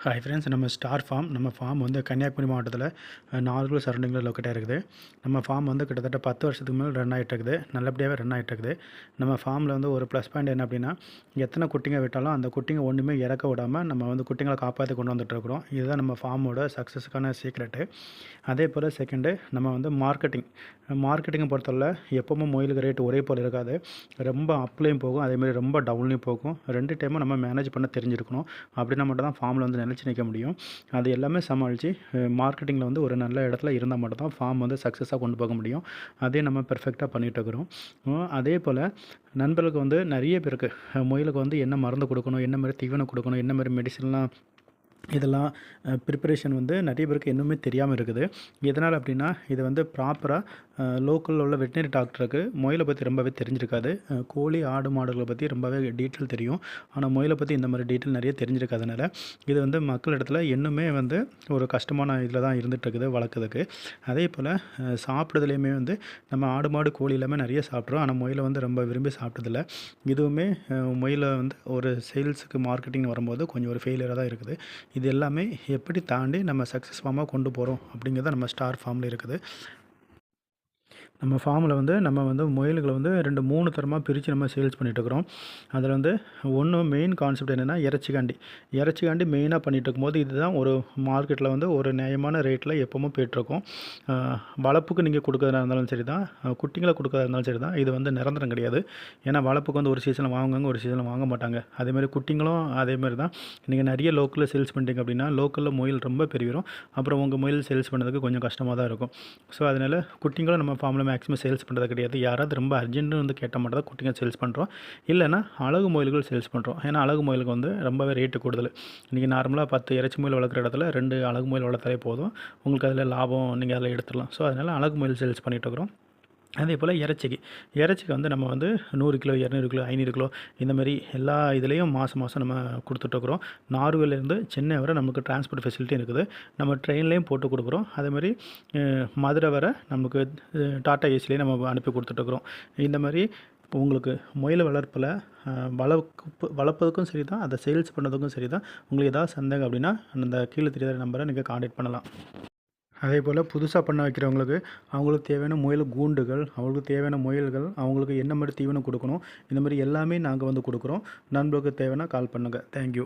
Hi friends, நம்ம star form. நம்ம form வந்து கன்னியாகுமரி மாவட்டத்தில் நாகர்கோவில் சரௌண்டிங்கில் லொக்கேட்டாக இருக்குது. நம்ம ஃபார்ம் வந்து கிட்டத்தட்ட 10 வருஷத்துக்கு மேலே ரன் ஆகிட்டு இருக்குது. நல்லபடியாகவே ரன் ஆகிட்டு இருக்குது. நம்ம ஃபார்மில் வந்து ஒரு ப்ளஸ் பாயிண்ட் என்ன அப்படின்னா, எத்தனை குட்டிங்க விட்டாலும் அந்த குட்டிங்க ஒன்றுமே இறக்க விடாமல் நம்ம வந்து குட்டிங்களை காப்பாற்றி கொண்டு வந்துட்டுருக்குறோம். இதுதான் நம்ம ஃபார்மோட சக்ஸஸுக்கான சீக்ரெட்டு. அதே போல் செகண்டு, நம்ம வந்து மார்க்கெட்டிங்கை பொறுத்தவரை எப்போவுமே முயலுக்கு ரேட் ஒரே போல் இருக்காது. ரொம்ப அப்லேயும் போகும், அதேமாதிரி ரொம்ப டவுன்லேயும் போகும். 2 டைமும் நம்ம மேனேஜ் பண்ண தெரிஞ்சிருக்கணும். அப்படின்னா மட்டும் தான் ஃபார்மில் வந்து நிலைச்சி நிற்க முடியும். அது எல்லாமே சமாளித்து மார்க்கெட்டிங்கில் வந்து ஒரு நல்ல இடத்துல இருந்தால் மட்டும் தான் ஃபார்ம் வந்து சக்ஸஸாக கொண்டு போக முடியும். அதே நம்ம பெர்ஃபெக்டாக பண்ணிகிட்ருக்குறோம். அதே போல் நண்பர்களுக்கு வந்து நிறைய பேருக்கு முயலுக்கு வந்து என்ன மருந்து கொடுக்கணும், என்ன மாதிரி தீவனம் கொடுக்கணும், என்ன மாதிரி மெடிசன்லாம், இதெல்லாம் ப்ரிப்பரேஷன் வந்து நிறைய பேருக்கு இன்னுமே தெரியாமல் இருக்குது. எதனால் அப்படின்னா, இது வந்து ப்ராப்பராக லோக்கலில் உள்ள வெட்டினரி டாக்டருக்கு முயலை பற்றி ரொம்பவே தெரிஞ்சிருக்காது. கோழி, ஆடு, மாடுகளை பற்றி ரொம்பவே டீட்டெயில் தெரியும். ஆனால் முயலை பற்றி இந்த மாதிரி டீட்டெயில் நிறைய தெரிஞ்சிருக்காதனால இது வந்து மக்களிடத்தில் இன்னுமே வந்து ஒரு கஷ்டமான இதில் தான் இருந்துகிட்ருக்குது வளர்க்குறதுக்கு. அதே போல் சாப்பிட்றதுலேயுமே வந்து நம்ம ஆடு, மாடு, கோழி எல்லாமே நிறைய சாப்பிட்றோம். ஆனால் முயலை வந்து ரொம்ப விரும்பி சாப்பிட்டதில்ல. இதுவுமே முயலை வந்து ஒரு சேல்ஸுக்கு மார்க்கெட்டிங் வரும்போது கொஞ்சம் ஒரு ஃபெயிலியராக தான் இருக்குது. இது எல்லாமே எப்படி தாண்டி நம்ம சக்ஸஸ் ஃபார்மாக கொண்டு போகிறோம் அப்படிங்கிறது நம்ம ஸ்டார் ஃபார்மில் இருக்குது. நம்ம ஃபார்மில் வந்து நம்ம வந்து முயல்களை வந்து 2, 3 தரமாக பிரித்து நம்ம சேல்ஸ் பண்ணிகிட்ருக்குறோம். அதில் வந்து ஒன்று மெயின் கான்செப்ட் என்னென்னா இறைச்சிக்காண்டி மெயினாக பண்ணிகிட்டு இருக்கும்போது இதுதான் ஒரு மார்க்கெட்டில் வந்து ஒரு நியாயமான ரேட்டில் எப்போவுமே போய்ட்டுருக்கோம். வளர்ப்புக்கு நீங்கள் கொடுக்குறதா இருந்தாலும் சரி தான், குட்டிங்களை கொடுக்குறதா இருந்தாலும் சரி தான், இது வந்து நிரந்தரம் கிடையாது. ஏன்னா வளர்ப்புக்கு வந்து ஒரு சீசனில் வாங்குவாங்க, ஒரு சீசனில் வாங்க மாட்டாங்க. அதேமாதிரி குட்டிங்களும் அதேமாதிரி தான். நீங்கள் நிறைய லோக்கலில் சேல்ஸ் பண்ணிட்டீங்க அப்படின்னா லோக்கலில் முயல் ரொம்ப பெருகிரும். அப்புறம் உங்கள் முயல் சேல்ஸ் பண்ணுறதுக்கு கொஞ்சம் கஷ்டமாக தான் இருக்கும். ஸோ அதனால் குட்டிங்களும் நம்ம ஃபார்மில் மேக்ஸிமம் சேல்ஸ் பண்ணுறது கிடையாது. யாராவது ரொம்ப அர்ஜென்ட்னு வந்து கேட்டால் மட்டும் தான் குட்டிங்க சேல்ஸ் பண்ணுறோம். இல்லைனா அழகு முயல்கள் சேல்ஸ் பண்ணுறோம். ஏன்னா அழகு முயலுக்கு வந்து ரொம்பவே ரேட்டு கூடுதல். நீங்கள் நார்மலாக 10 இறைச்சி முயல் வளர்க்குற இடத்துல 2 அழகு முயல் வளர்த்தாலே போதும். உங்களுக்கு அதில் லாபம் நீங்கள் அதில் எடுத்துடலாம். ஸோ அதனால் அழகு முயல் சேல்ஸ் பண்ணிகிட்ருக்குறோம். அதே போல் இறைச்சிக்கு வந்து நம்ம வந்து 100 கிலோ, 200 கிலோ, 500 கிலோ இந்த மாதிரி எல்லா இதுலேயும் மாதம் நம்ம கொடுத்துட்ருக்குறோம். நார்வேலேருந்து சென்னை வரை நமக்கு டிரான்ஸ்போர்ட் ஃபெசிலிட்டி இருக்குது. நம்ம ட்ரெயின்லேயும் போட்டு கொடுக்குறோம். அதேமாதிரி மதுரை வரை நமக்கு டாட்டா ஏசிலேயே நம்ம அனுப்பி கொடுத்துட்ருக்குறோம். இந்த மாதிரி உங்களுக்கு முயல் வளர்ப்பில் வளர்ப்பதுக்கும் சரி தான், அதை சேல்ஸ் பண்ணுறதுக்கும் சரி தான். உங்களுக்கு ஏதாவது சந்தேகம் அப்படின்னா அந்த கீழே தெரியாத நம்பரை நீங்கள் கான்டாக்ட் பண்ணலாம். அதே போல் புதுசாக பண்ண வைக்கிறவங்களுக்கு அவங்களுக்கு தேவையான முயல் கூண்டுகள், அவங்களுக்கு தேவையான முயல்கள், அவங்களுக்கு என்ன மாதிரி தீவனம் கொடுக்கணும், இந்த மாதிரி எல்லாமே நாங்கள் வந்து கொடுக்குறோம். நண்பர்களுக்கு தேவைன்னா கால் பண்ணுங்கள். தேங்க்யூ.